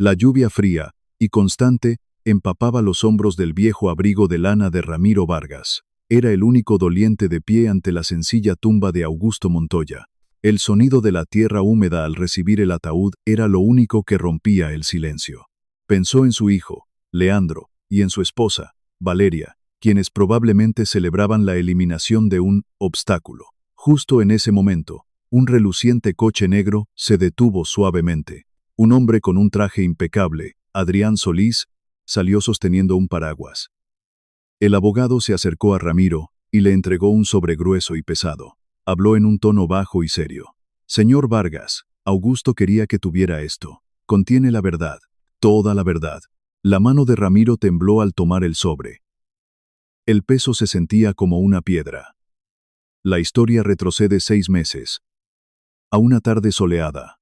La lluvia fría y constante empapaba los hombros del viejo abrigo de lana de Ramiro Vargas. Era el único doliente de pie ante la sencilla tumba de Augusto Montoya. El sonido de la tierra húmeda al recibir el ataúd era lo único que rompía el silencio. Pensó en su hijo, Leandro, y en su esposa, Valeria, quienes probablemente celebraban la eliminación de un obstáculo. Justo en ese momento, un reluciente coche negro se detuvo suavemente. Un hombre con un traje impecable, Adrián Solís, salió sosteniendo un paraguas. El abogado se acercó a Ramiro y le entregó un sobre grueso y pesado. Habló en un tono bajo y serio. Señor Vargas, Augusto quería que tuviera esto. Contiene la verdad, toda la verdad. La mano de Ramiro tembló al tomar el sobre. El peso se sentía como una piedra. La historia retrocede 6 meses. A una tarde soleada.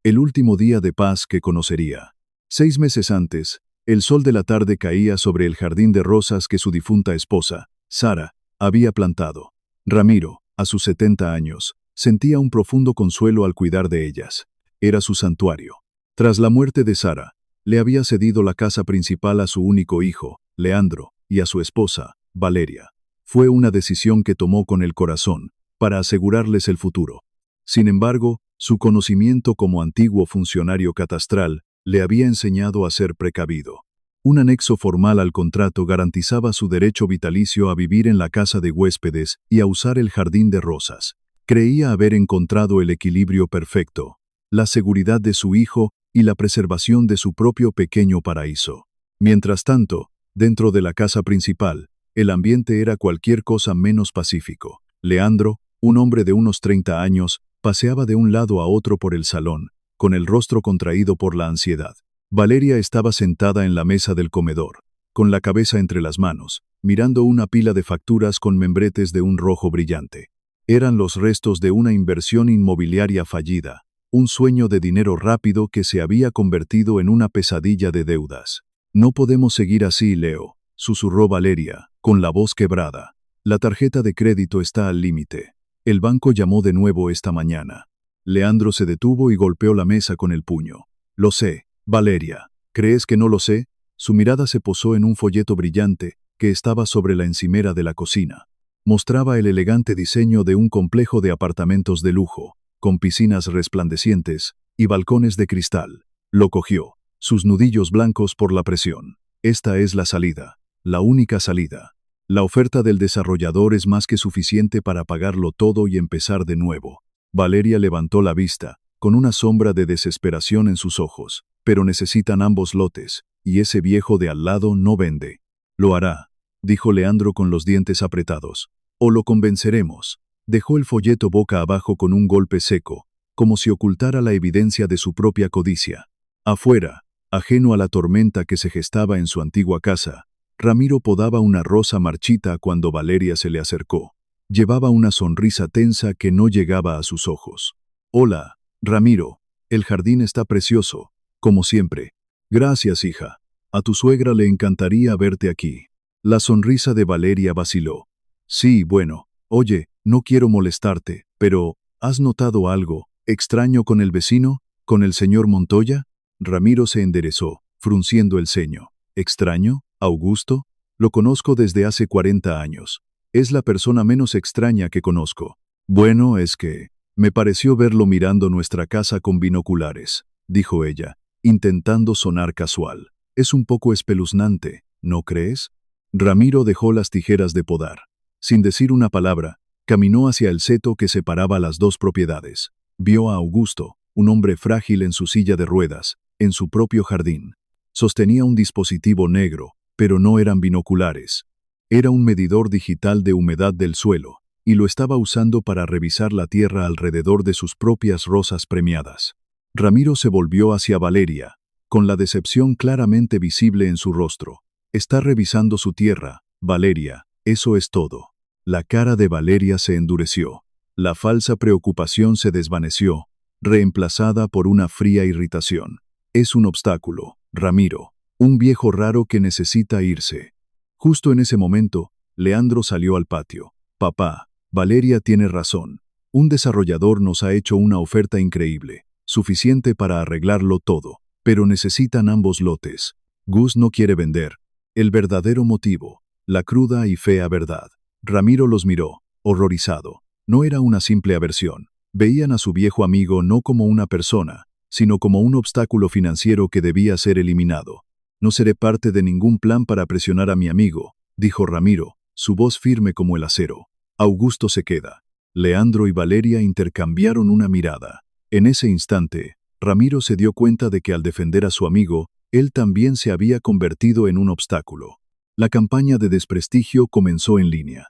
El último día de paz que conocería. 6 meses antes, el sol de la tarde caía sobre el jardín de rosas que su difunta esposa, Sara, había plantado. Ramiro, a sus 70 años, sentía un profundo consuelo al cuidar de ellas. Era su santuario. Tras la muerte de Sara, le había cedido la casa principal a su único hijo, Leandro, y a su esposa, Valeria. Fue una decisión que tomó con el corazón, para asegurarles el futuro. Sin embargo, su conocimiento como antiguo funcionario catastral le había enseñado a ser precavido. Un anexo formal al contrato garantizaba su derecho vitalicio a vivir en la casa de huéspedes y a usar el jardín de rosas. Creía haber encontrado el equilibrio perfecto, la seguridad de su hijo y la preservación de su propio pequeño paraíso. Mientras tanto, dentro de la casa principal, el ambiente era cualquier cosa menos pacífico. Leandro, un hombre de unos 30 años, paseaba de un lado a otro por el salón, con el rostro contraído por la ansiedad. Valeria estaba sentada en la mesa del comedor, con la cabeza entre las manos, mirando una pila de facturas con membretes de un rojo brillante. Eran los restos de una inversión inmobiliaria fallida, un sueño de dinero rápido que se había convertido en una pesadilla de deudas. No podemos seguir así, Leo, susurró Valeria, con la voz quebrada. La tarjeta de crédito está al límite. El banco llamó de nuevo esta mañana. Leandro se detuvo y golpeó la mesa con el puño. Lo sé, Valeria. ¿Crees que no lo sé? Su mirada se posó en un folleto brillante que estaba sobre la encimera de la cocina. Mostraba el elegante diseño de un complejo de apartamentos de lujo, con piscinas resplandecientes y balcones de cristal. Lo cogió, sus nudillos blancos por la presión. Esta es la salida, la única salida. La oferta del desarrollador es más que suficiente para pagarlo todo y empezar de nuevo. Valeria levantó la vista, con una sombra de desesperación en sus ojos. Pero necesitan ambos lotes, y ese viejo de al lado no vende. Lo hará, dijo Leandro con los dientes apretados. O lo convenceremos. Dejó el folleto boca abajo con un golpe seco, como si ocultara la evidencia de su propia codicia. Afuera, ajeno a la tormenta que se gestaba en su antigua casa, Ramiro podaba una rosa marchita cuando Valeria se le acercó. Llevaba una sonrisa tensa que no llegaba a sus ojos. Hola, Ramiro, el jardín está precioso, como siempre. Gracias, hija. A tu suegra le encantaría verte aquí. La sonrisa de Valeria vaciló. Sí, bueno, oye, no quiero molestarte, pero ¿has notado algo extraño con el vecino, con el señor Montoya? Ramiro se enderezó, frunciendo el ceño. ¿Extraño? ¿Augusto? Lo conozco desde hace 40 años. Es la persona menos extraña que conozco. Bueno, es que me pareció verlo mirando nuestra casa con binoculares, dijo ella, intentando sonar casual. Es un poco espeluznante, ¿no crees? Ramiro dejó las tijeras de podar. Sin decir una palabra, caminó hacia el seto que separaba las dos propiedades. Vio a Augusto, un hombre frágil en su silla de ruedas, en su propio jardín. Sostenía un dispositivo negro, pero no eran binoculares. Era un medidor digital de humedad del suelo, y lo estaba usando para revisar la tierra alrededor de sus propias rosas premiadas. Ramiro se volvió hacia Valeria, con la decepción claramente visible en su rostro. Está revisando su tierra, Valeria, eso es todo. La cara de Valeria se endureció. La falsa preocupación se desvaneció, reemplazada por una fría irritación. Es un obstáculo, Ramiro, un viejo raro que necesita irse. Justo en ese momento, Leandro salió al patio. Papá, Valeria tiene razón. Un desarrollador nos ha hecho una oferta increíble, suficiente para arreglarlo todo. pero necesitan ambos lotes. Gus no quiere vender. El verdadero motivo, la cruda y fea verdad. Ramiro los miró, horrorizado. No era una simple aversión. Veían a su viejo amigo no como una persona, sino como un obstáculo financiero que debía ser eliminado. No seré parte de ningún plan para presionar a mi amigo, dijo Ramiro, su voz firme como el acero. Augusto se queda. Leandro y Valeria intercambiaron una mirada. En ese instante, Ramiro se dio cuenta de que al defender a su amigo, él también se había convertido en un obstáculo. La campaña de desprestigio comenzó en línea.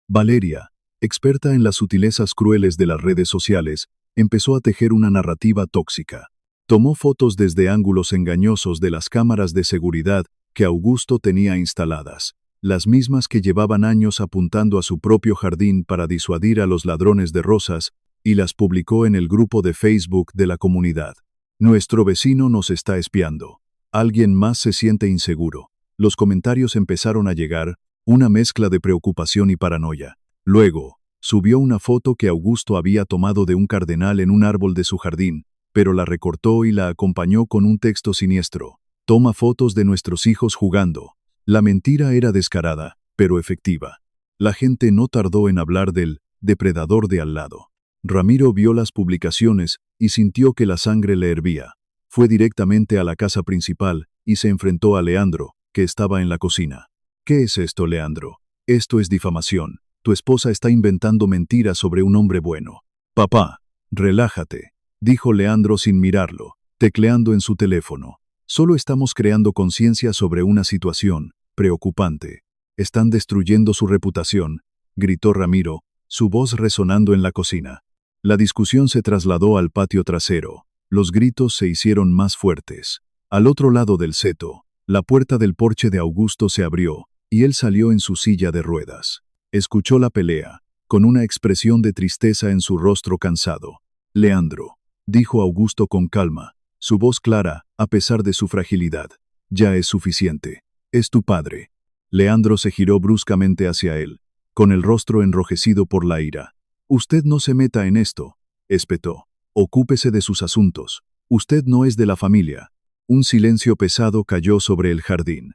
Valeria, experta en las sutilezas crueles de las redes sociales, empezó a tejer una narrativa tóxica. Tomó fotos desde ángulos engañosos de las cámaras de seguridad que Augusto tenía instaladas, las mismas que llevaban años apuntando a su propio jardín para disuadir a los ladrones de rosas, y las publicó en el grupo de Facebook de la comunidad. Nuestro vecino nos está espiando. Alguien más se siente inseguro. Los comentarios empezaron a llegar, una mezcla de preocupación y paranoia. Luego, subió una foto que Augusto había tomado de un cardenal en un árbol de su jardín, pero la recortó y la acompañó con un texto siniestro. Toma fotos de nuestros hijos jugando. La mentira era descarada, pero efectiva. La gente no tardó en hablar del depredador de al lado. Ramiro vio las publicaciones y sintió que la sangre le hervía. Fue directamente a la casa principal y se enfrentó a Leandro, que estaba en la cocina. ¿Qué es esto, Leandro? Esto es difamación. Tu esposa está inventando mentiras sobre un hombre bueno. Papá, relájate, dijo Leandro sin mirarlo, tecleando en su teléfono. Solo estamos creando conciencia sobre una situación preocupante. Están destruyendo su reputación, gritó Ramiro, su voz resonando en la cocina. La discusión se trasladó al patio trasero. Los gritos se hicieron más fuertes. Al otro lado del seto, la puerta del porche de Augusto se abrió, y él salió en su silla de ruedas. Escuchó la pelea, con una expresión de tristeza en su rostro cansado. Leandro, dijo Augusto con calma, su voz clara, a pesar de su fragilidad. Ya es suficiente. Es tu padre. Leandro se giró bruscamente hacia él, con el rostro enrojecido por la ira. Usted no se meta en esto, espetó. Ocúpese de sus asuntos. Usted no es de la familia. Un silencio pesado cayó sobre el jardín.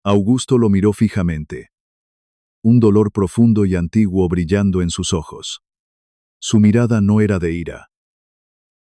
Augusto lo miró fijamente. Un dolor profundo y antiguo brillando en sus ojos. Su mirada no era de ira,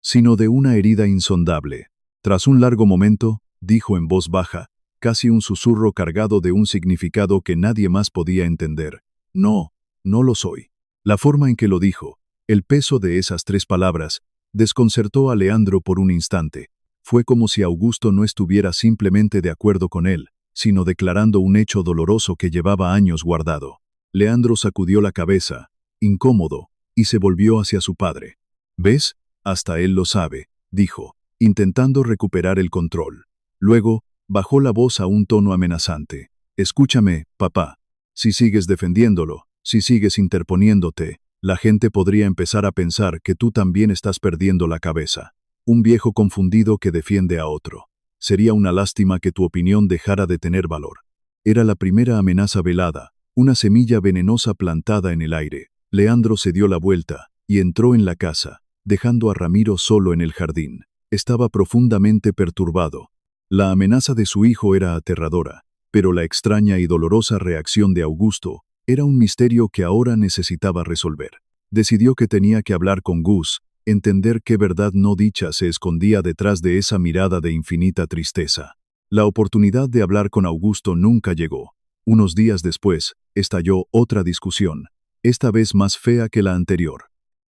sino de una herida insondable. Tras un largo momento, dijo en voz baja, casi un susurro cargado de un significado que nadie más podía entender. No, no lo soy. La forma en que lo dijo, el peso de esas 3 palabras, desconcertó a Leandro por un instante. Fue como si Augusto no estuviera simplemente de acuerdo con él, sino declarando un hecho doloroso que llevaba años guardado. Leandro sacudió la cabeza, incómodo, y se volvió hacia su padre. ¿Ves? Hasta él lo sabe, dijo, intentando recuperar el control. Luego, bajó la voz a un tono amenazante. Escúchame, papá. Si sigues defendiéndolo, si sigues interponiéndote, la gente podría empezar a pensar que tú también estás perdiendo la cabeza. Un viejo confundido que defiende a otro. Sería una lástima que tu opinión dejara de tener valor. Era la primera amenaza velada, una semilla venenosa plantada en el aire. Leandro se dio la vuelta y entró en la casa, dejando a Ramiro solo en el jardín. Estaba profundamente perturbado. La amenaza de su hijo era aterradora, pero la extraña y dolorosa reacción de Augusto era un misterio que ahora necesitaba resolver. Decidió que tenía que hablar con Gus, entender qué verdad no dicha se escondía detrás de esa mirada de infinita tristeza. La oportunidad de hablar con Augusto nunca llegó. Unos días después, estalló otra discusión, esta vez más fea que la anterior.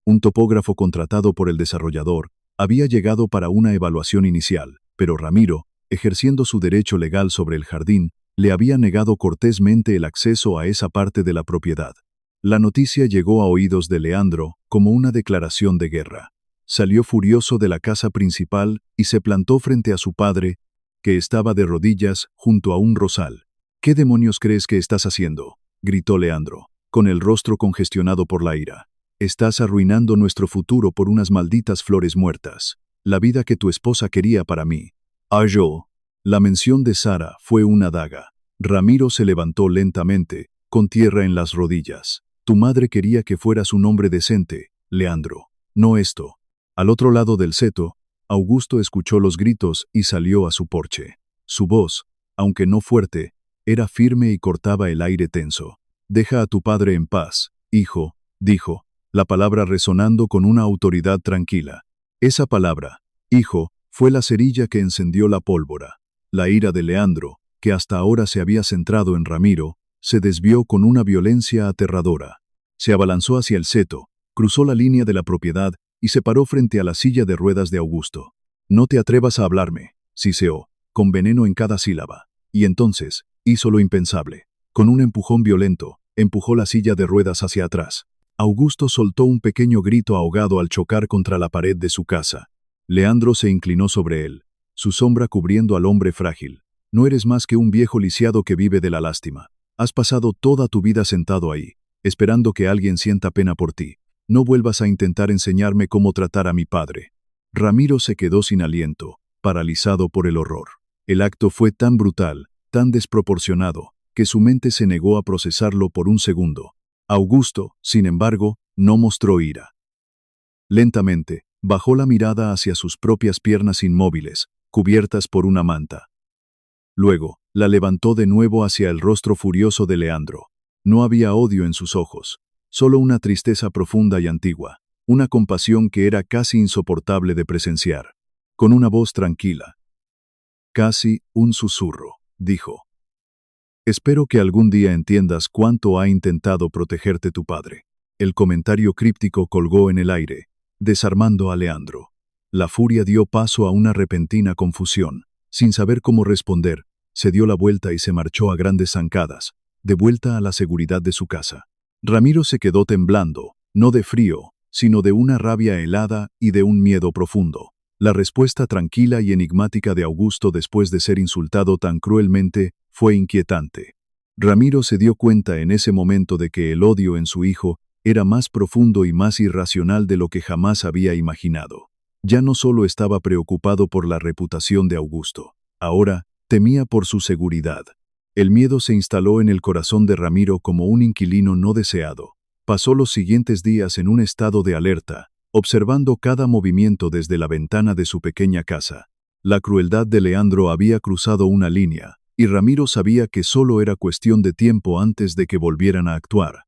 Un topógrafo contratado por el desarrollador había llegado para una evaluación inicial, pero Ramiro, ejerciendo su derecho legal sobre el jardín, le había negado cortésmente el acceso a esa parte de la propiedad. La noticia llegó a oídos de Leandro como una declaración de guerra. Salió furioso de la casa principal y se plantó frente a su padre, que estaba de rodillas junto a un rosal. ¿Qué demonios crees que estás haciendo?, gritó Leandro, con el rostro congestionado por la ira. Estás arruinando nuestro futuro por unas malditas flores muertas. La vida que tu esposa quería para mí. Yo. La mención de Sara fue una daga. Ramiro se levantó lentamente, con tierra en las rodillas. Tu madre quería que fueras un hombre decente, Leandro. No esto. Al otro lado del seto, Augusto escuchó los gritos y salió a su porche. Su voz, aunque no fuerte, era firme y cortaba el aire tenso. «Deja a tu padre en paz, hijo», dijo, la palabra resonando con una autoridad tranquila. Esa palabra, hijo, fue la cerilla que encendió la pólvora. La ira de Leandro, que hasta ahora se había centrado en Ramiro, se desvió con una violencia aterradora. Se abalanzó hacia el seto, cruzó la línea de la propiedad y se paró frente a la silla de ruedas de Augusto. «No te atrevas a hablarme», siseó, con veneno en cada sílaba. Y entonces, hizo lo impensable. Con un empujón violento, empujó la silla de ruedas hacia atrás. Augusto soltó un pequeño grito ahogado al chocar contra la pared de su casa. Leandro se inclinó sobre él, su sombra cubriendo al hombre frágil. «No eres más que un viejo lisiado que vive de la lástima. Has pasado toda tu vida sentado ahí, esperando que alguien sienta pena por ti. No vuelvas a intentar enseñarme cómo tratar a mi padre». Ramiro se quedó sin aliento, paralizado por el horror. El acto fue tan brutal, tan desproporcionado, que su mente se negó a procesarlo por un segundo. Augusto, sin embargo, no mostró ira. Lentamente, bajó la mirada hacia sus propias piernas inmóviles, cubiertas por una manta. Luego, la levantó de nuevo hacia el rostro furioso de Leandro. No había odio en sus ojos, solo una tristeza profunda y antigua, una compasión que era casi insoportable de presenciar. Con una voz tranquila, casi un susurro, dijo: «Espero que algún día entiendas cuánto ha intentado protegerte tu padre». El comentario críptico colgó en el aire, desarmando a Leandro. La furia dio paso a una repentina confusión. Sin saber cómo responder, se dio la vuelta y se marchó a grandes zancadas, de vuelta a la seguridad de su casa. Ramiro se quedó temblando, no de frío, sino de una rabia helada y de un miedo profundo. La respuesta tranquila y enigmática de Augusto después de ser insultado tan cruelmente fue inquietante. Ramiro se dio cuenta en ese momento de que el odio en su hijo era más profundo y más irracional de lo que jamás había imaginado. Ya no solo estaba preocupado por la reputación de Augusto, ahora temía por su seguridad. El miedo se instaló en el corazón de Ramiro como un inquilino no deseado. Pasó los siguientes días en un estado de alerta, observando cada movimiento desde la ventana de su pequeña casa. La crueldad de Leandro había cruzado una línea, y Ramiro sabía que solo era cuestión de tiempo antes de que volvieran a actuar.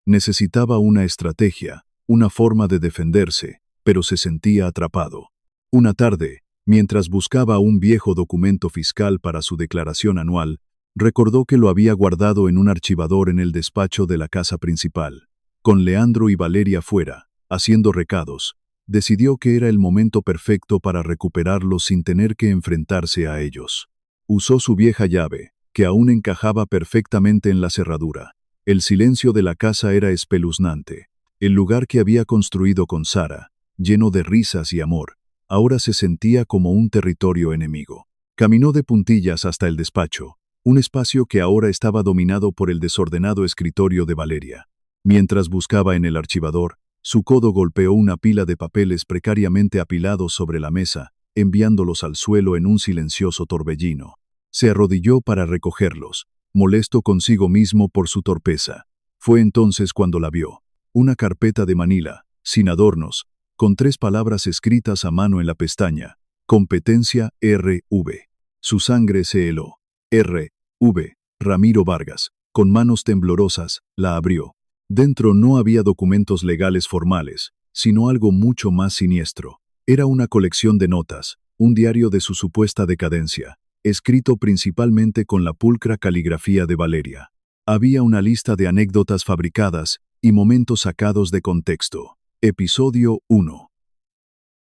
Necesitaba una estrategia, una forma de defenderse, pero se sentía atrapado. Una tarde, mientras buscaba un viejo documento fiscal para su declaración anual, recordó que lo había guardado en un archivador en el despacho de la casa principal. Con Leandro y Valeria fuera, haciendo recados, decidió que era el momento perfecto para recuperarlo sin tener que enfrentarse a ellos. Usó su vieja llave, que aún encajaba perfectamente en la cerradura. El silencio de la casa era espeluznante. El lugar que había construido con Sara, lleno de risas y amor, ahora se sentía como un territorio enemigo. Caminó de puntillas hasta el despacho, un espacio que ahora estaba dominado por el desordenado escritorio de Valeria. Mientras buscaba en el archivador, su codo golpeó una pila de papeles precariamente apilados sobre la mesa, enviándolos al suelo en un silencioso torbellino. Se arrodilló para recogerlos, molesto consigo mismo por su torpeza. Fue entonces cuando la vio. Una carpeta de manila, sin adornos, con 3 palabras escritas a mano en la pestaña: Competencia R.V. Su sangre se heló. R.V. Ramiro Vargas, con manos temblorosas, la abrió. Dentro no había documentos legales formales, sino algo mucho más siniestro. Era una colección de notas, un diario de su supuesta decadencia, escrito principalmente con la pulcra caligrafía de Valeria. Había una lista de anécdotas fabricadas y momentos sacados de contexto. Episodio 1.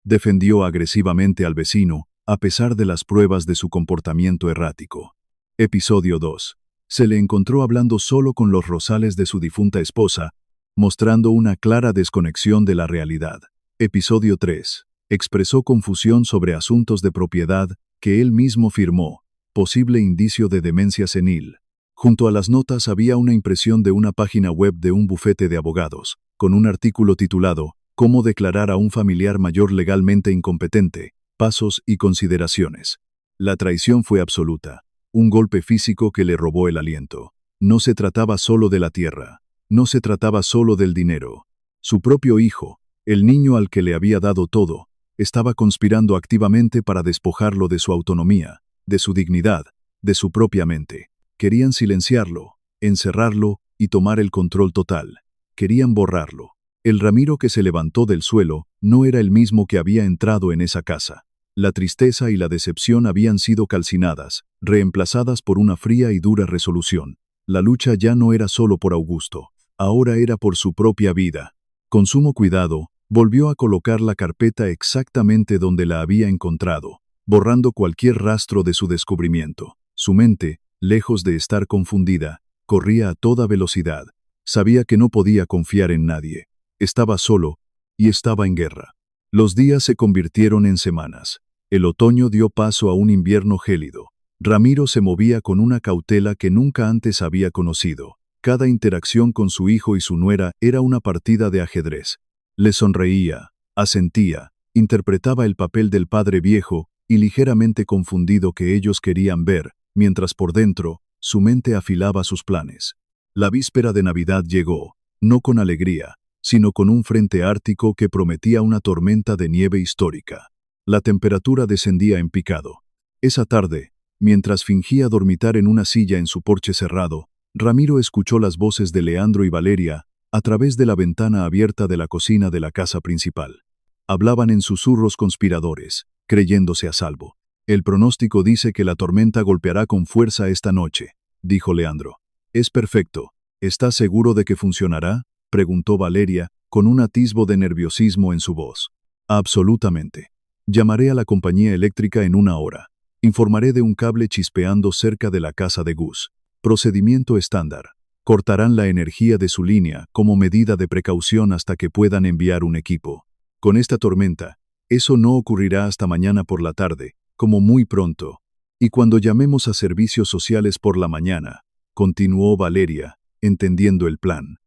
Defendió agresivamente al vecino, a pesar de las pruebas de su comportamiento errático. Episodio 2. Se le encontró hablando solo con los rosales de su difunta esposa, mostrando una clara desconexión de la realidad. Episodio 3. Expresó confusión sobre asuntos de propiedad que él mismo firmó, posible indicio de demencia senil. Junto a las notas había una impresión de una página web de un bufete de abogados, con un artículo titulado «Cómo declarar a un familiar mayor legalmente incompetente, pasos y consideraciones». La traición fue absoluta, un golpe físico que le robó el aliento. No se trataba solo de la tierra, no se trataba solo del dinero. Su propio hijo, el niño al que le había dado todo, estaba conspirando activamente para despojarlo de su autonomía, de su dignidad, de su propia mente. Querían silenciarlo, encerrarlo y tomar el control total. Querían borrarlo. El Ramiro que se levantó del suelo no era el mismo que había entrado en esa casa. La tristeza y la decepción habían sido calcinadas, reemplazadas por una fría y dura resolución. La lucha ya no era solo por Augusto, ahora era por su propia vida. Con sumo cuidado, volvió a colocar la carpeta exactamente donde la había encontrado, borrando cualquier rastro de su descubrimiento. Su mente, lejos de estar confundida, corría a toda velocidad. Sabía que no podía confiar en nadie. Estaba solo y estaba en guerra. Los días se convirtieron en semanas. El otoño dio paso a un invierno gélido. Ramiro se movía con una cautela que nunca antes había conocido. Cada interacción con su hijo y su nuera era una partida de ajedrez. Le sonreía, asentía, interpretaba el papel del padre viejo y ligeramente confundido que ellos querían ver, mientras por dentro, su mente afilaba sus planes. La víspera de Navidad llegó, no con alegría, sino con un frente ártico que prometía una tormenta de nieve histórica. La temperatura descendía en picado. Esa tarde, mientras fingía dormitar en una silla en su porche cerrado, Ramiro escuchó las voces de Leandro y Valeria a través de la ventana abierta de la cocina de la casa principal. Hablaban en susurros conspiradores, creyéndose a salvo. El pronóstico dice que la tormenta golpeará con fuerza esta noche, dijo Leandro. Es perfecto. ¿Estás seguro de que funcionará?, preguntó Valeria, con un atisbo de nerviosismo en su voz. Absolutamente. Llamaré a la compañía eléctrica en 1 hora. Informaré de un cable chispeando cerca de la casa de Gus. Procedimiento estándar. Cortarán la energía de su línea como medida de precaución hasta que puedan enviar un equipo. Con esta tormenta, eso no ocurrirá hasta mañana por la tarde, como muy pronto. Y cuando llamemos a servicios sociales por la mañana, continuó Valeria, entendiendo el plan,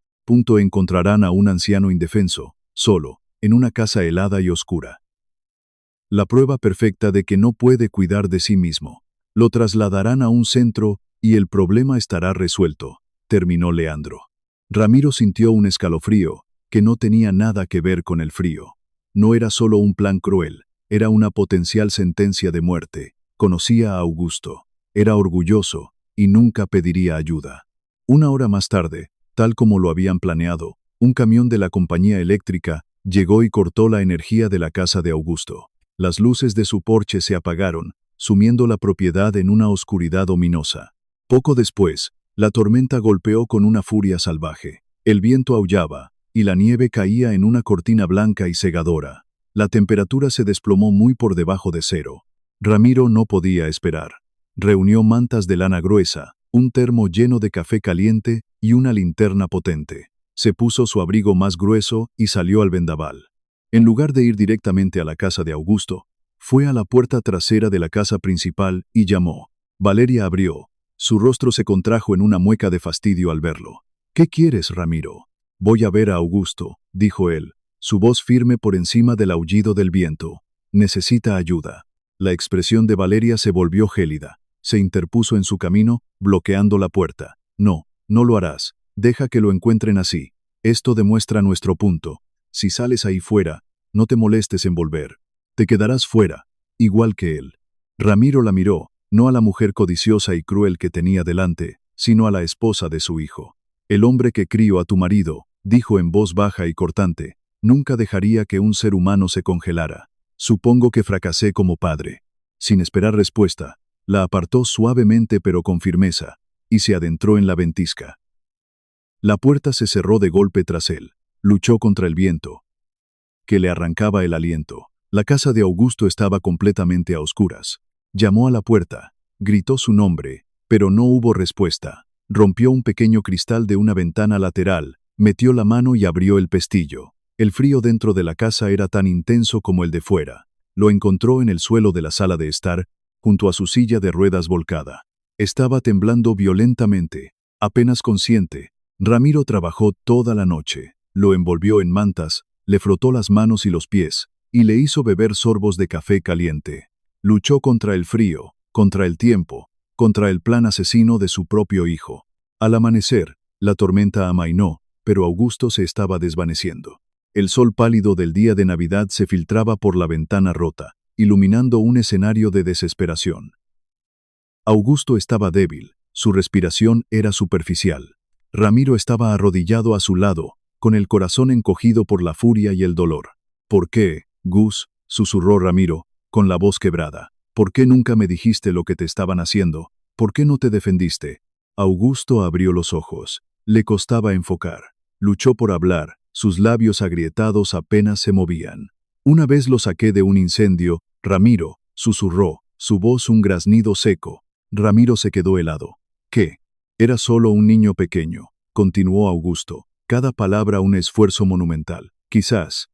encontrarán a un anciano indefenso, solo, en una casa helada y oscura. La prueba perfecta de que no puede cuidar de sí mismo. Lo trasladarán a un centro y el problema estará resuelto, terminó Leandro. Ramiro sintió un escalofrío, que no tenía nada que ver con el frío. No era solo un plan cruel, era una potencial sentencia de muerte. Conocía a Augusto, era orgulloso, y nunca pediría ayuda. 1 hora más tarde, tal como lo habían planeado, un camión de la compañía eléctrica llegó y cortó la energía de la casa de Augusto. Las luces de su porche se apagaron, sumiendo la propiedad en una oscuridad ominosa. Poco después, la tormenta golpeó con una furia salvaje. El viento aullaba, y la nieve caía en una cortina blanca y cegadora. La temperatura se desplomó muy por debajo de cero. Ramiro no podía esperar. Reunió mantas de lana gruesa, un termo lleno de café caliente y una linterna potente. Se puso su abrigo más grueso y salió al vendaval. En lugar de ir directamente a la casa de Augusto, fue a la puerta trasera de la casa principal y llamó. Valeria abrió. Su rostro se contrajo en una mueca de fastidio al verlo. ¿Qué quieres, Ramiro? Voy a ver a Augusto, dijo él, su voz firme por encima del aullido del viento. Necesita ayuda. La expresión de Valeria se volvió gélida. Se interpuso en su camino, bloqueando la puerta. No, no lo harás. Deja que lo encuentren así. Esto demuestra nuestro punto. Si sales ahí fuera, no te molestes en volver. Te quedarás fuera, igual que él. Ramiro la miró, no a la mujer codiciosa y cruel que tenía delante, sino a la esposa de su hijo. El hombre que crió a tu marido, dijo en voz baja y cortante, nunca dejaría que un ser humano se congelara. Supongo que fracasé como padre. Sin esperar respuesta, la apartó suavemente pero con firmeza, y se adentró en la ventisca. La puerta se cerró de golpe tras él. Luchó contra el viento, que le arrancaba el aliento. La casa de Augusto estaba completamente a oscuras. Llamó a la puerta, gritó su nombre, pero no hubo respuesta. Rompió un pequeño cristal de una ventana lateral, metió la mano y abrió el pestillo. El frío dentro de la casa era tan intenso como el de fuera. Lo encontró en el suelo de la sala de estar, junto a su silla de ruedas volcada. Estaba temblando violentamente, apenas consciente. Ramiro trabajó toda la noche. Lo envolvió en mantas, le frotó las manos y los pies, y le hizo beber sorbos de café caliente. Luchó contra el frío, contra el tiempo, contra el plan asesino de su propio hijo. Al amanecer, la tormenta amainó, pero Augusto se estaba desvaneciendo. El sol pálido del día de Navidad se filtraba por la ventana rota, iluminando un escenario de desesperación. Augusto estaba débil, su respiración era superficial. Ramiro estaba arrodillado a su lado, con el corazón encogido por la furia y el dolor. ¿Por qué, Gus?, susurró Ramiro, con la voz quebrada. ¿Por qué nunca me dijiste lo que te estaban haciendo? ¿Por qué no te defendiste? Augusto abrió los ojos. Le costaba enfocar. Luchó por hablar, sus labios agrietados apenas se movían. Una vez lo saqué de un incendio, Ramiro, susurró, su voz un graznido seco. Ramiro se quedó helado. ¿Qué? Era solo un niño pequeño, continuó Augusto, cada palabra un esfuerzo monumental. Quizás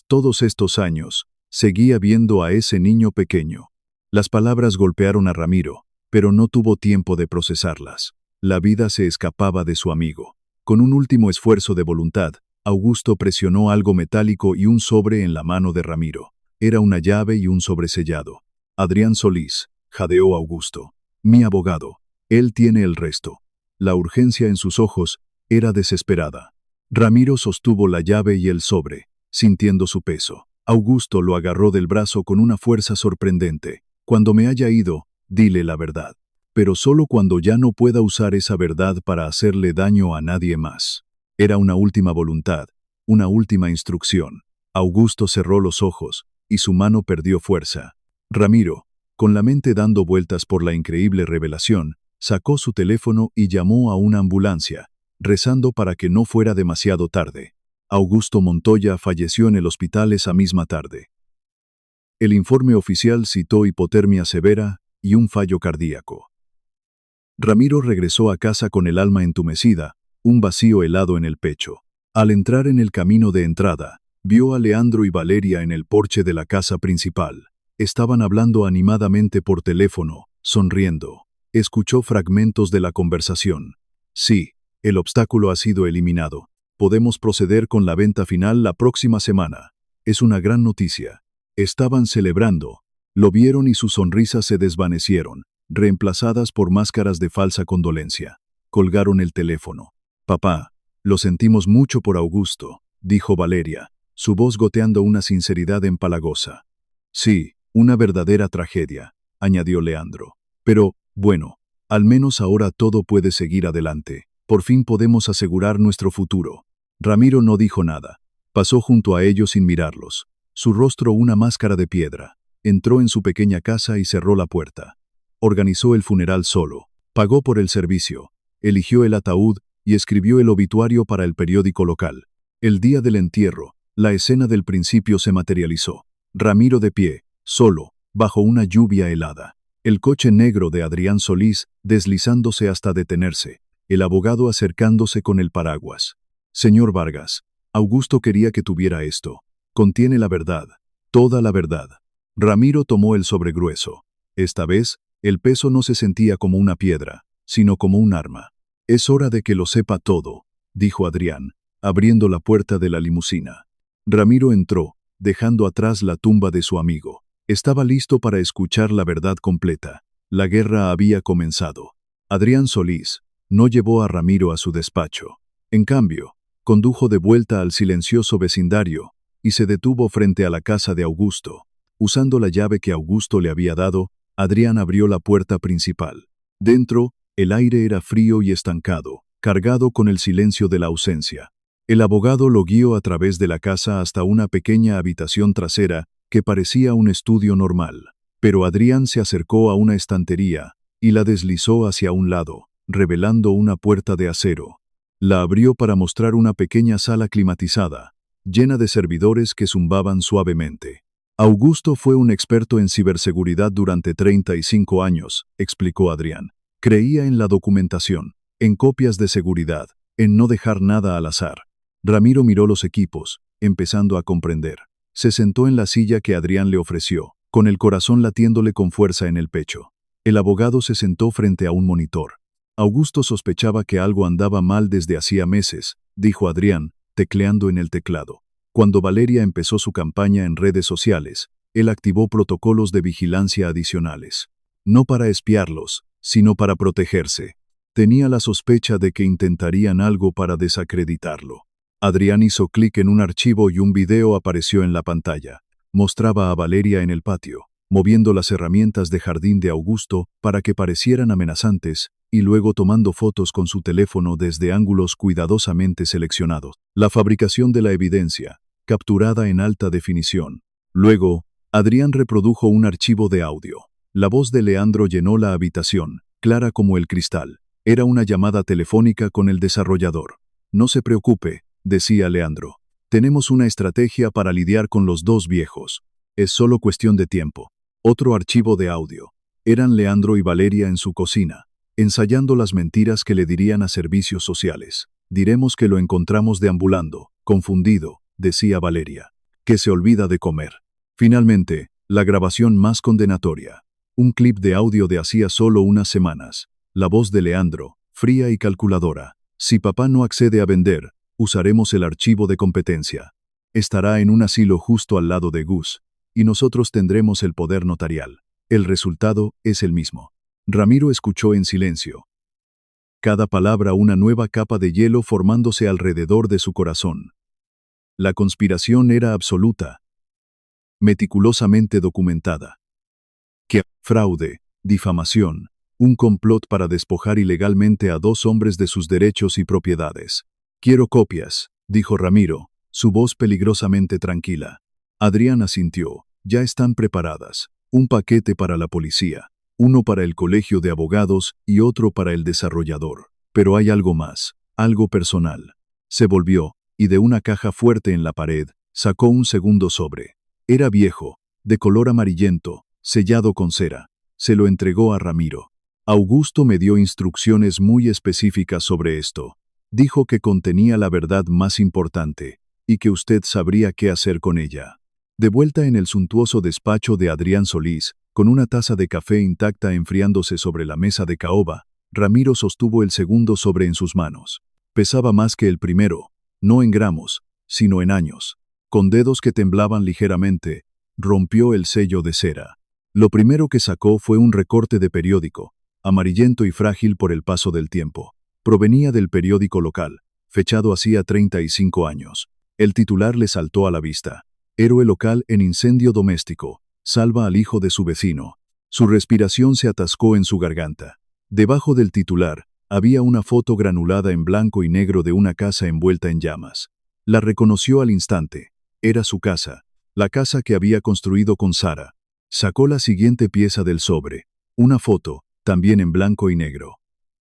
todos estos años, seguía viendo a ese niño pequeño. Las palabras golpearon a Ramiro, pero no tuvo tiempo de procesarlas. La vida se escapaba de su amigo. Con un último esfuerzo de voluntad, Augusto presionó algo metálico y un sobre en la mano de Ramiro. Era una llave y un sobresellado. Adrián Solís, jadeó Augusto. Mi abogado. Él tiene el resto. La urgencia en sus ojos era desesperada. Ramiro sostuvo la llave y el sobre, sintiendo su peso. Augusto lo agarró del brazo con una fuerza sorprendente. Cuando me haya ido, dile la verdad. Pero solo cuando ya no pueda usar esa verdad para hacerle daño a nadie más. Era una última voluntad, una última instrucción. Augusto cerró los ojos, y su mano perdió fuerza. Ramiro, con la mente dando vueltas por la increíble revelación, sacó su teléfono y llamó a una ambulancia, rezando para que no fuera demasiado tarde. Augusto Montoya falleció en el hospital esa misma tarde. El informe oficial citó hipotermia severa y un fallo cardíaco. Ramiro regresó a casa con el alma entumecida, un vacío helado en el pecho. Al entrar en el camino de entrada, vio a Leandro y Valeria en el porche de la casa principal. Estaban hablando animadamente por teléfono, sonriendo. Escuchó fragmentos de la conversación. Sí, el obstáculo ha sido eliminado. Podemos proceder con la venta final la próxima semana. Es una gran noticia. Estaban celebrando. Lo vieron y sus sonrisas se desvanecieron, reemplazadas por máscaras de falsa condolencia. Colgaron el teléfono. Papá, lo sentimos mucho por Augusto, dijo Valeria, su voz goteando una sinceridad empalagosa. Sí, una verdadera tragedia, añadió Leandro. Pero, bueno, al menos ahora todo puede seguir adelante. Por fin podemos asegurar nuestro futuro. Ramiro no dijo nada. Pasó junto a ellos sin mirarlos. Su rostro una máscara de piedra. Entró en su pequeña casa y cerró la puerta. Organizó el funeral solo. Pagó por el servicio. Eligió el ataúd y escribió el obituario para el periódico local. El día del entierro, la escena del principio se materializó. Ramiro de pie, solo, bajo una lluvia helada. El coche negro de Adrián Solís deslizándose hasta detenerse. El abogado acercándose con el paraguas. Señor Vargas, Augusto quería que tuviera esto. Contiene la verdad, toda la verdad. Ramiro tomó el sobre grueso. Esta vez, el peso no se sentía como una piedra, sino como un arma. Es hora de que lo sepa todo, dijo Adrián, abriendo la puerta de la limusina. Ramiro entró, dejando atrás la tumba de su amigo. Estaba listo para escuchar la verdad completa. La guerra había comenzado. Adrián Solís no llevó a Ramiro a su despacho. En cambio, condujo de vuelta al silencioso vecindario y se detuvo frente a la casa de Augusto. Usando la llave que Augusto le había dado, Adrián abrió la puerta principal. Dentro, el aire era frío y estancado, cargado con el silencio de la ausencia. El abogado lo guió a través de la casa hasta una pequeña habitación trasera que parecía un estudio normal. Pero Adrián se acercó a una estantería y la deslizó hacia un lado, revelando una puerta de acero. La abrió para mostrar una pequeña sala climatizada, llena de servidores que zumbaban suavemente. Augusto fue un experto en ciberseguridad durante 35 años, explicó Adrián. Creía en la documentación, en copias de seguridad, en no dejar nada al azar. Ramiro miró los equipos, empezando a comprender. Se sentó en la silla que Adrián le ofreció, con el corazón latiéndole con fuerza en el pecho. El abogado se sentó frente a un monitor. Augusto sospechaba que algo andaba mal desde hacía meses, dijo Adrián, tecleando en el teclado. Cuando Valeria empezó su campaña en redes sociales, él activó protocolos de vigilancia adicionales. No para espiarlos, sino para protegerse. Tenía la sospecha de que intentarían algo para desacreditarlo. Adrián hizo clic en un archivo y un video apareció en la pantalla. Mostraba a Valeria en el patio, moviendo las herramientas de jardín de Augusto para que parecieran amenazantes, y luego tomando fotos con su teléfono desde ángulos cuidadosamente seleccionados. La fabricación de la evidencia, capturada en alta definición. Luego, Adrián reprodujo un archivo de audio. La voz de Leandro llenó la habitación, clara como el cristal. Era una llamada telefónica con el desarrollador. No se preocupe, decía Leandro. Tenemos una estrategia para lidiar con los dos viejos. Es solo cuestión de tiempo. Otro archivo de audio. Eran Leandro y Valeria en su cocina, ensayando las mentiras que le dirían a servicios sociales. Diremos que lo encontramos deambulando, confundido, decía Valeria, que se olvida de comer. Finalmente, la grabación más condenatoria. Un clip de audio de hacía solo unas semanas. La voz de Leandro, fría y calculadora. Si papá no accede a vender, usaremos el archivo de competencia. Estará en un asilo justo al lado de Gus, y nosotros tendremos el poder notarial. El resultado es el mismo. Ramiro escuchó en silencio. Cada palabra una nueva capa de hielo formándose alrededor de su corazón. La conspiración era absoluta, meticulosamente documentada. Que fraude, difamación, un complot para despojar ilegalmente a dos hombres de sus derechos y propiedades. Quiero copias, dijo Ramiro, su voz peligrosamente tranquila. Adrián asintió. Ya están preparadas. Un paquete para la policía, uno para el colegio de abogados y otro para el desarrollador. Pero hay algo más, algo personal. Se volvió, y de una caja fuerte en la pared, sacó un segundo sobre. Era viejo, de color amarillento, sellado con cera. Se lo entregó a Ramiro. Augusto me dio instrucciones muy específicas sobre esto. Dijo que contenía la verdad más importante, y que usted sabría qué hacer con ella. De vuelta en el suntuoso despacho de Adrián Solís, con una taza de café intacta enfriándose sobre la mesa de caoba, Ramiro sostuvo el segundo sobre en sus manos. Pesaba más que el primero, no en gramos, sino en años. Con dedos que temblaban ligeramente, rompió el sello de cera. Lo primero que sacó fue un recorte de periódico, amarillento y frágil por el paso del tiempo. Provenía del periódico local, fechado hacía 35 años. El titular le saltó a la vista. Héroe local en incendio doméstico, salva al hijo de su vecino. Su respiración se atascó en su garganta. Debajo del titular, había una foto granulada en blanco y negro de una casa envuelta en llamas. La reconoció al instante. Era su casa, la casa que había construido con Sara. Sacó la siguiente pieza del sobre. Una foto, también en blanco y negro.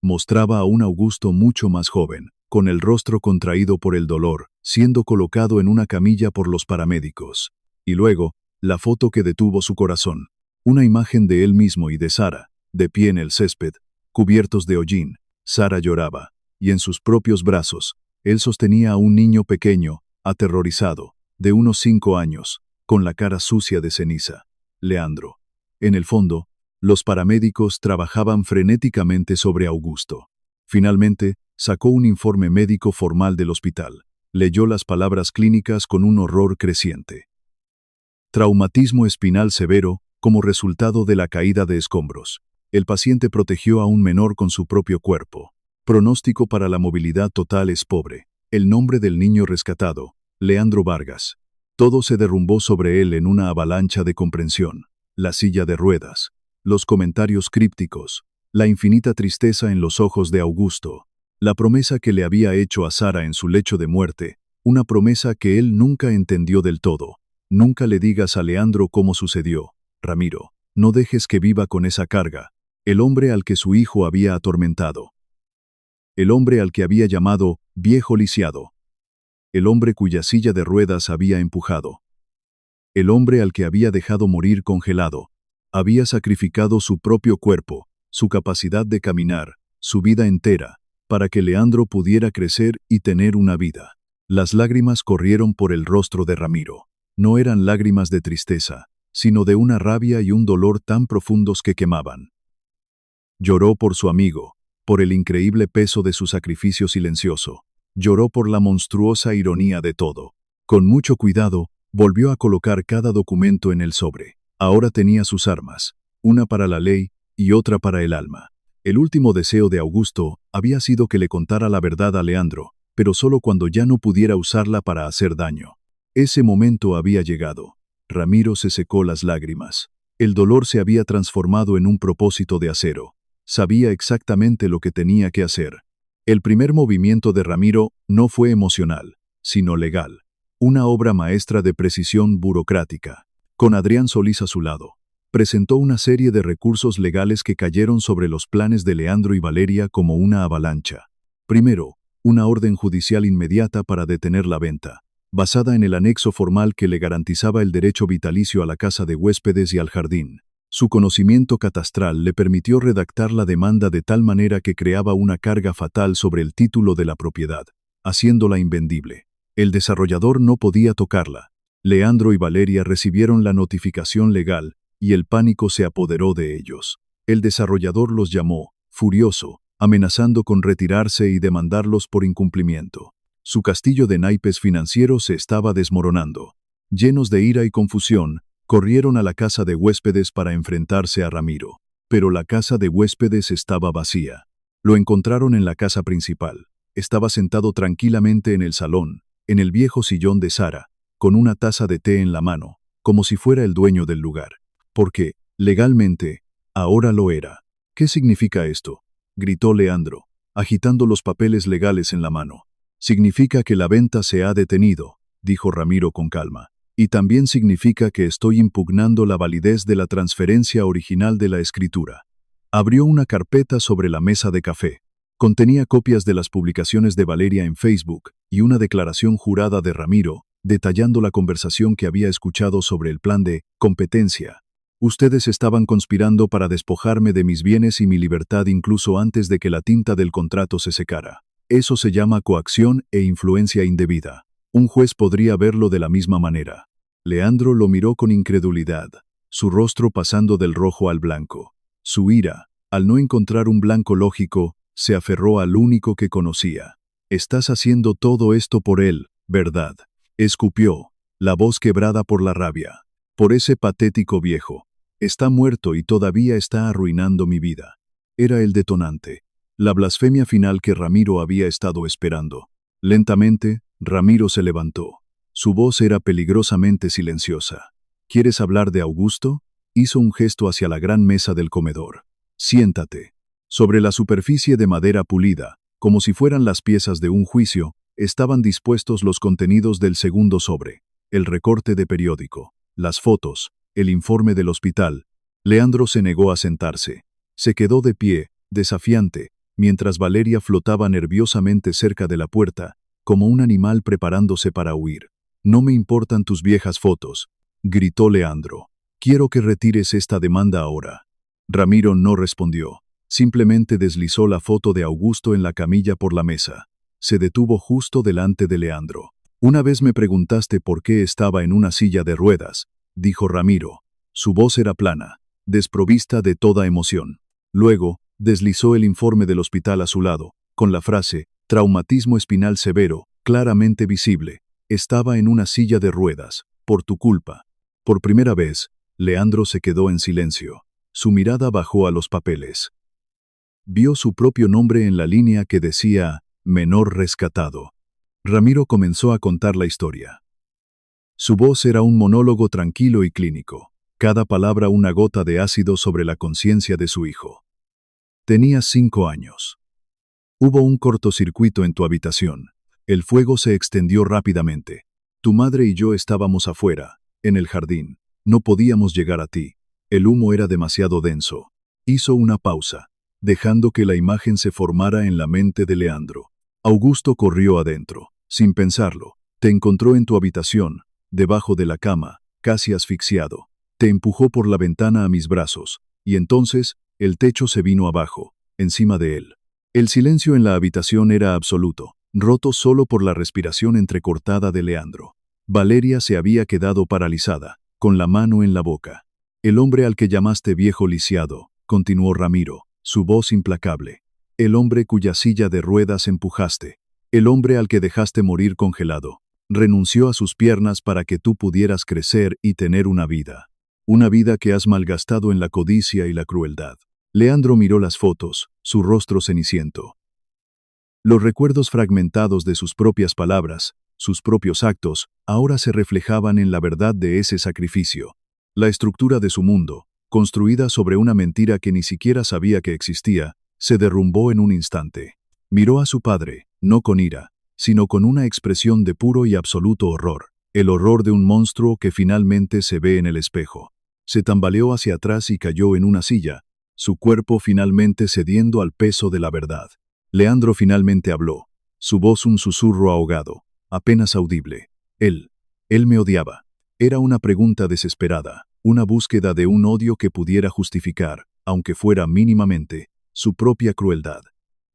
Mostraba a un Augusto mucho más joven, con el rostro contraído por el dolor, siendo colocado en una camilla por los paramédicos. Y luego, la foto que detuvo su corazón. Una imagen de él mismo y de Sara, de pie en el césped, cubiertos de hollín. Sara lloraba, y en sus propios brazos, él sostenía a un niño pequeño, aterrorizado, de unos 5 años, con la cara sucia de ceniza. Leandro. En el fondo, los paramédicos trabajaban frenéticamente sobre Augusto. Finalmente, sacó un informe médico formal del hospital. Leyó las palabras clínicas con un horror creciente. Traumatismo espinal severo, como resultado de la caída de escombros. El paciente protegió a un menor con su propio cuerpo. Pronóstico para la movilidad total es pobre. El nombre del niño rescatado, Leandro Vargas. Todo se derrumbó sobre él en una avalancha de comprensión. La silla de ruedas, los comentarios crípticos, la infinita tristeza en los ojos de Augusto, la promesa que le había hecho a Sara en su lecho de muerte, una promesa que él nunca entendió del todo. Nunca le digas a Leandro cómo sucedió, Ramiro. No dejes que viva con esa carga. El hombre al que su hijo había atormentado. El hombre al que había llamado viejo lisiado. El hombre cuya silla de ruedas había empujado. El hombre al que había dejado morir congelado. Había sacrificado su propio cuerpo, su capacidad de caminar, su vida entera, para que Leandro pudiera crecer y tener una vida. Las lágrimas corrieron por el rostro de Ramiro. No eran lágrimas de tristeza, sino de una rabia y un dolor tan profundos que quemaban. Lloró por su amigo, por el increíble peso de su sacrificio silencioso. Lloró por la monstruosa ironía de todo. Con mucho cuidado, volvió a colocar cada documento en el sobre. Ahora tenía sus armas, una para la ley y otra para el alma. El último deseo de Augusto había sido que le contara la verdad a Leandro, pero solo cuando ya no pudiera usarla para hacer daño. Ese momento había llegado. Ramiro se secó las lágrimas. El dolor se había transformado en un propósito de acero. Sabía exactamente lo que tenía que hacer. El primer movimiento de Ramiro no fue emocional, sino legal. Una obra maestra de precisión burocrática. Con Adrián Solís a su lado, presentó una serie de recursos legales que cayeron sobre los planes de Leandro y Valeria como una avalancha. Primero, una orden judicial inmediata para detener la venta, basada en el anexo formal que le garantizaba el derecho vitalicio a la casa de huéspedes y al jardín. Su conocimiento catastral le permitió redactar la demanda de tal manera que creaba una carga fatal sobre el título de la propiedad, haciéndola invendible. El desarrollador no podía tocarla. Leandro y Valeria recibieron la notificación legal, y el pánico se apoderó de ellos. El desarrollador los llamó, furioso, amenazando con retirarse y demandarlos por incumplimiento. Su castillo de naipes financieros se estaba desmoronando. Llenos de ira y confusión, corrieron a la casa de huéspedes para enfrentarse a Ramiro. Pero la casa de huéspedes estaba vacía. Lo encontraron en la casa principal. Estaba sentado tranquilamente en el salón, en el viejo sillón de Sara, con una taza de té en la mano, como si fuera el dueño del lugar. Porque, legalmente, ahora lo era. ¿Qué significa esto?, gritó Leandro, agitando los papeles legales en la mano. Significa que la venta se ha detenido, dijo Ramiro con calma. Y también significa que estoy impugnando la validez de la transferencia original de la escritura. Abrió una carpeta sobre la mesa de café. Contenía copias de las publicaciones de Valeria en Facebook y una declaración jurada de Ramiro, detallando la conversación que había escuchado sobre el plan de competencia. Ustedes estaban conspirando para despojarme de mis bienes y mi libertad incluso antes de que la tinta del contrato se secara. Eso se llama coacción e influencia indebida. Un juez podría verlo de la misma manera. Leandro lo miró con incredulidad, su rostro pasando del rojo al blanco. Su ira, al no encontrar un blanco lógico, se aferró al único que conocía. Estás haciendo todo esto por él, ¿verdad? Escupió, la voz quebrada por la rabia. Por ese patético viejo. Está muerto y todavía está arruinando mi vida. Era el detonante. La blasfemia final que Ramiro había estado esperando. Lentamente, Ramiro se levantó. Su voz era peligrosamente silenciosa. ¿Quieres hablar de Augusto? Hizo un gesto hacia la gran mesa del comedor. Siéntate. Sobre la superficie de madera pulida, como si fueran las piezas de un juicio, estaban dispuestos los contenidos del segundo sobre, el recorte de periódico, las fotos, el informe del hospital. Leandro se negó a sentarse. Se quedó de pie, desafiante, mientras Valeria flotaba nerviosamente cerca de la puerta, como un animal preparándose para huir. No me importan tus viejas fotos, gritó Leandro. Quiero que retires esta demanda ahora. Ramiro no respondió. Simplemente deslizó la foto de Augusto en la camilla por la mesa. Se detuvo justo delante de Leandro. Una vez me preguntaste por qué estaba en una silla de ruedas, dijo Ramiro. Su voz era plana, desprovista de toda emoción. Luego, deslizó el informe del hospital a su lado, con la frase, traumatismo espinal severo, claramente visible. Estaba en una silla de ruedas, por tu culpa. Por primera vez, Leandro se quedó en silencio. Su mirada bajó a los papeles. Vio su propio nombre en la línea que decía, menor rescatado. Ramiro comenzó a contar la historia. Su voz era un monólogo tranquilo y clínico, cada palabra una gota de ácido sobre la conciencia de su hijo. Tenías 5 años. Hubo un cortocircuito en tu habitación. El fuego se extendió rápidamente. Tu madre y yo estábamos afuera, en el jardín. No podíamos llegar a ti. El humo era demasiado denso. Hizo una pausa, dejando que la imagen se formara en la mente de Leandro. Augusto corrió adentro, sin pensarlo. Te encontró en tu habitación, debajo de la cama, casi asfixiado. Te empujó por la ventana a mis brazos, y entonces, el techo se vino abajo, encima de él. El silencio en la habitación era absoluto, roto solo por la respiración entrecortada de Leandro. Valeria se había quedado paralizada, con la mano en la boca. El hombre al que llamaste viejo lisiado, continuó Ramiro, su voz implacable. El hombre cuya silla de ruedas empujaste. El hombre al que dejaste morir congelado. Renunció a sus piernas para que tú pudieras crecer y tener una vida. Una vida que has malgastado en la codicia y la crueldad. Leandro miró las fotos, su rostro ceniciento. Los recuerdos fragmentados de sus propias palabras, sus propios actos, ahora se reflejaban en la verdad de ese sacrificio. La estructura de su mundo, construida sobre una mentira que ni siquiera sabía que existía, se derrumbó en un instante. Miró a su padre, no con ira, sino con una expresión de puro y absoluto horror, el horror de un monstruo que finalmente se ve en el espejo. Se tambaleó hacia atrás y cayó en una silla, su cuerpo finalmente cediendo al peso de la verdad. Leandro finalmente habló, su voz un susurro ahogado, apenas audible. Él me odiaba. Era una pregunta desesperada, una búsqueda de un odio que pudiera justificar, aunque fuera mínimamente, su propia crueldad.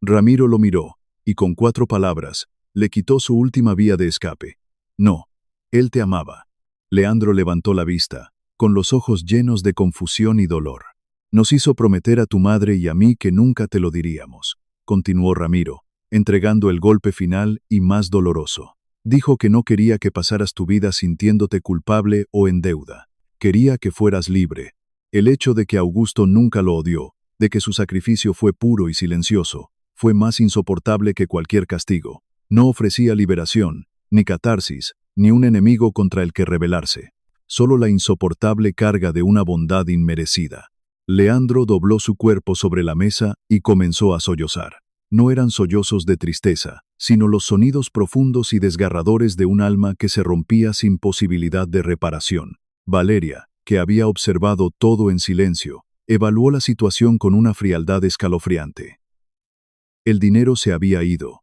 Ramiro lo miró, y con 4 palabras, le quitó su última vía de escape. No, él te amaba. Leandro levantó la vista, con los ojos llenos de confusión y dolor. Nos hizo prometer a tu madre y a mí que nunca te lo diríamos, continuó Ramiro, entregando el golpe final y más doloroso. Dijo que no quería que pasaras tu vida sintiéndote culpable o en deuda. Quería que fueras libre. El hecho de que Augusto nunca lo odió, de que su sacrificio fue puro y silencioso, fue más insoportable que cualquier castigo. No ofrecía liberación, ni catarsis, ni un enemigo contra el que rebelarse. Solo la insoportable carga de una bondad inmerecida. Leandro dobló su cuerpo sobre la mesa y comenzó a sollozar. No eran sollozos de tristeza, sino los sonidos profundos y desgarradores de un alma que se rompía sin posibilidad de reparación. Valeria, que había observado todo en silencio, evaluó la situación con una frialdad escalofriante. El dinero se había ido.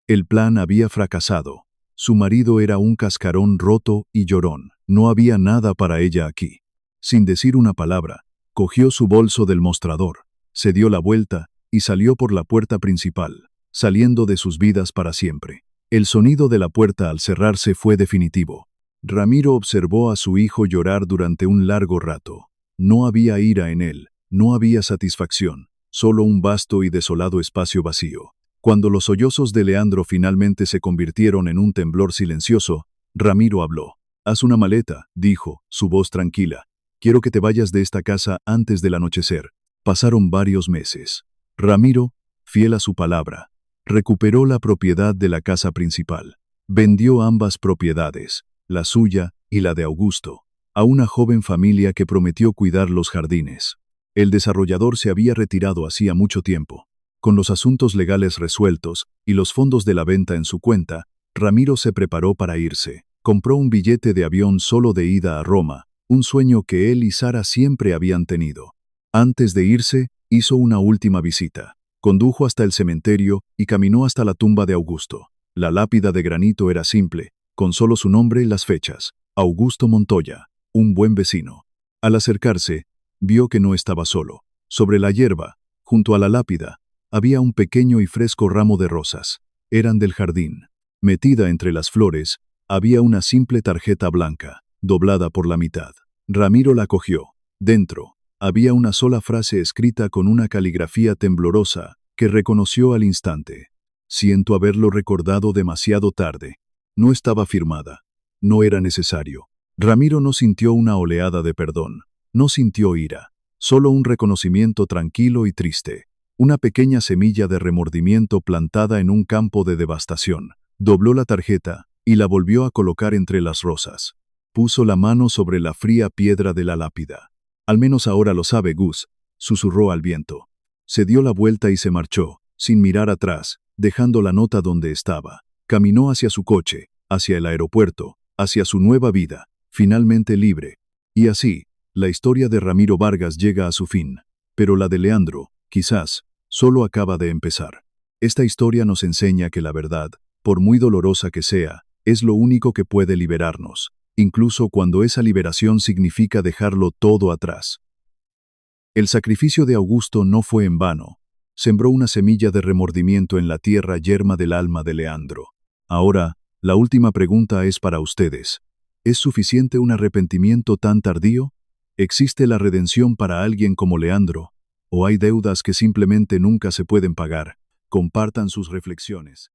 El plan había fracasado. Su marido era un cascarón roto y llorón. No había nada para ella aquí. Sin decir una palabra, cogió su bolso del mostrador, se dio la vuelta y salió por la puerta principal, saliendo de sus vidas para siempre. El sonido de la puerta al cerrarse fue definitivo. Ramiro observó a su hijo llorar durante un largo rato. No había ira en él, no había satisfacción, solo un vasto y desolado espacio vacío. Cuando los sollozos de Leandro finalmente se convirtieron en un temblor silencioso, Ramiro habló. «Haz una maleta», dijo, su voz tranquila. «Quiero que te vayas de esta casa antes del anochecer». Pasaron varios meses. Ramiro, fiel a su palabra, recuperó la propiedad de la casa principal. Vendió ambas propiedades, la suya y la de Augusto, a una joven familia que prometió cuidar los jardines. El desarrollador se había retirado hacía mucho tiempo. Con los asuntos legales resueltos y los fondos de la venta en su cuenta, Ramiro se preparó para irse. Compró un billete de avión solo de ida a Roma, un sueño que él y Sara siempre habían tenido. Antes de irse, hizo una última visita. Condujo hasta el cementerio y caminó hasta la tumba de Augusto. La lápida de granito era simple, con solo su nombre y las fechas. Augusto Montoya, un buen vecino. Al acercarse, vio que no estaba solo. Sobre la hierba, junto a la lápida, había un pequeño y fresco ramo de rosas. Eran del jardín. Metida entre las flores, había una simple tarjeta blanca, doblada por la mitad. Ramiro la cogió. Dentro, había una sola frase escrita con una caligrafía temblorosa, que reconoció al instante. «Siento haberlo recordado demasiado tarde». No estaba firmada. No era necesario. Ramiro no sintió una oleada de perdón. No sintió ira. Solo un reconocimiento tranquilo y triste. Una pequeña semilla de remordimiento plantada en un campo de devastación. Dobló la tarjeta y la volvió a colocar entre las rosas. Puso la mano sobre la fría piedra de la lápida. «Al menos ahora lo sabe, Gus», susurró al viento. Se dio la vuelta y se marchó, sin mirar atrás, dejando la nota donde estaba. Caminó hacia su coche, hacia el aeropuerto, hacia su nueva vida, finalmente libre. Y así, la historia de Ramiro Vargas llega a su fin. Pero la de Leandro, quizás, solo acaba de empezar. Esta historia nos enseña que la verdad, por muy dolorosa que sea, es lo único que puede liberarnos, incluso cuando esa liberación significa dejarlo todo atrás. El sacrificio de Augusto no fue en vano. Sembró una semilla de remordimiento en la tierra yerma del alma de Leandro. Ahora, la última pregunta es para ustedes. ¿Es suficiente un arrepentimiento tan tardío? ¿Existe la redención para alguien como Leandro? ¿O hay deudas que simplemente nunca se pueden pagar? Compartan sus reflexiones.